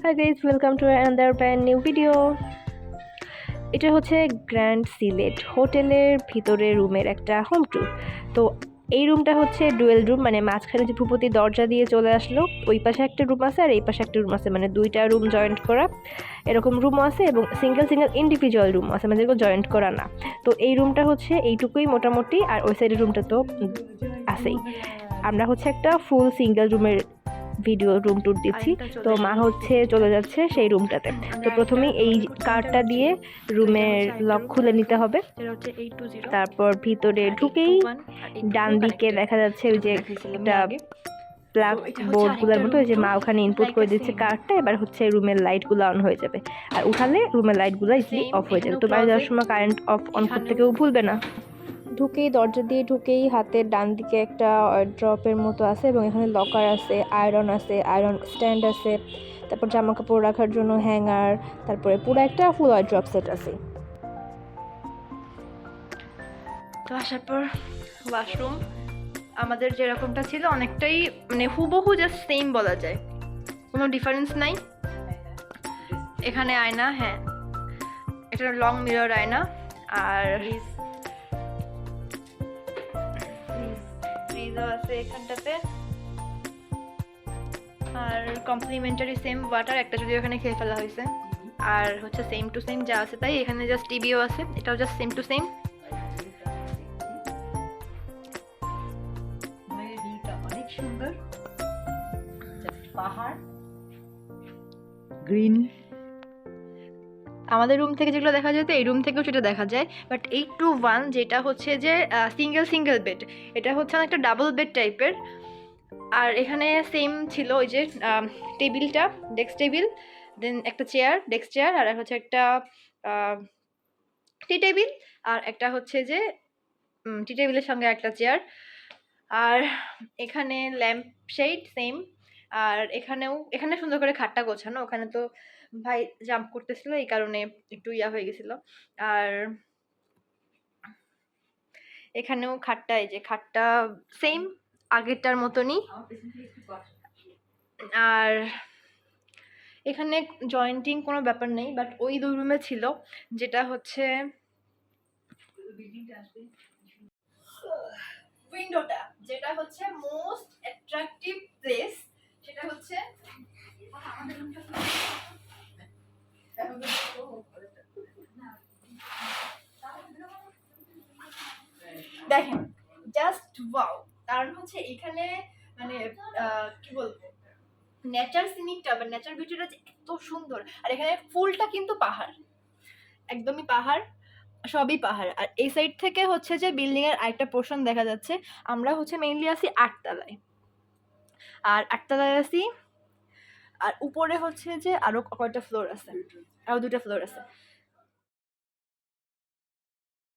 Hi guys, welcome to another brand new video. এটা হচ্ছে grand Sylhet হোটেলের ভিতরে রুমের একটা হোম ট্যুর। তো এই রুমটা হচ্ছে ডুয়েল রুম, মানে মাঝখানে যে ভূপতি দরজা দিয়ে চলে আসলো ওই পাশে একটা রুম আছে আর এই পাশে একটা রুম আছে, মানে দুইটা রুম জয়েন্ট করা এরকম রুমও আছে এবং সিঙ্গেল ইন্ডিভিজুয়াল রুম আছে, মানে যেগুলো জয়েন্ট করা না। তো এই রুমটা হচ্ছে এইটুকুই মোটামুটি, আর ওই সাইডের রুমটা তো আছেই। আমরা হচ্ছে একটা ফুল সিঙ্গেল রুমের ভিডিও রুম ট্যুর দিচ্ছি। তো মা হচ্ছে চলে যাচ্ছে সেই রুমটাতে। তো প্রথমেই এই কার্ডটা দিয়ে রুমের লক খুলে নিতে হবে। তারপর ভিতরে ঢুকেই ডান দিকে দেখা যাচ্ছে ওই যে একটা প্লাগ বোর্ডগুলোর মতো, ওই যে মা ওখানে ইনপুট করে দিচ্ছে কার্ডটা। এবার হচ্ছে রুমের লাইটগুলো অন হয়ে যাবে, আর উঠালে রুমের লাইটগুলো ইজিলি অফ হয়ে যাবে। তো বাইরে যাওয়ার সময় কারেন্ট অন করতে কেউ ভুলবে না। ঢুকেই দরজা দিয়ে ঢুকেই হাতের ডান দিকে একটা ড্রপের মতো আছে এবং এখানে লকার আছে, আয়রন স্ট্যান্ড আছে, তারপর জামা কাপড় রাখার জন্য হ্যাঙ্গার, তারপরে পুরো একটা ফুল ড্রপ সেট আছে। তো আসার পর ওয়াশরুম আমাদের যেরকমটা ছিল অনেকটাই মানে হুবহু জাস্ট সেম বলা যায়, কোনো ডিফারেন্স নাই। এখানে আয়না, হ্যাঁ এটা লং মিরর আয়না, আর ফ্রিজও আছে এখানটাতে, আর কমপ্লিমেন্টারি সেম ওয়াটার একটা যদি ওখানে খেয়ে ফেলা হয়েছে, আর হচ্ছে সেম টু সেম যা আছে তাই। এখানে জাস্ট টিভিও আছে, এটাও জাস্ট সেম টু সেম। অনেক সুন্দর, পাহাড়, গ্রিন। আমাদের রুম থেকে যেগুলো দেখা যায় তো এই রুম থেকেও সেটা দেখা যায়, বাট 8-1 যেটা হচ্ছে যে সিঙ্গেল বেড, এটা হচ্ছে অনেকটা ডাবল বেড টাইপের। আর এখানে সেম ছিল ওই যে টেবিলটা, ডেস্ক টেবিল, দেন একটা চেয়ার, ডেস্ক চেয়ার, আর হচ্ছে একটা টি টেবিল, আর একটা হচ্ছে যে টি টেবিলের সঙ্গে একটা চেয়ার, আর এখানে ল্যাম্প শেড সেম। আর এখানে সুন্দর করে খাটটা গোছানো, ওখানে তো ভাই জাম্প করতেছিল এই কারণে একটু ইয়া হয়ে গেছিল। আর এখানেও খাটটা, এই যে খাটটা সেম আগেরটার মতনই। আর এখানে জয়েন্টিং কোনো ব্যাপার নেই, বাট ওই দুই রুমে ছিল, যেটা হচ্ছে উইন্ডোটা, যেটা হচ্ছে মোস্ট অ্যাট্রাকটিভ প্লেস, সেটা হচ্ছে দেখেন জাস্ট ওয়াও। কারণ হচ্ছে এখানে মানে কি বলবো, নেচার সিনিকটা বা নেচার বিউটিটা যে এত সুন্দর। আর এখানে ফুলটা কিন্তু পাহাড়, একদমই পাহাড়, সবই পাহাড়। আর এই সাইড থেকে হচ্ছে যে বিল্ডিং এর আরেকটা পোর্শন দেখা যাচ্ছে। আমরা হচ্ছে মেইনলি আছি 8তলায়, আর 8তলায় আছি, আর উপরে হচ্ছে যে আরো কয়টা ফ্লোর আছে, আরো 2টা ফ্লোর আছে।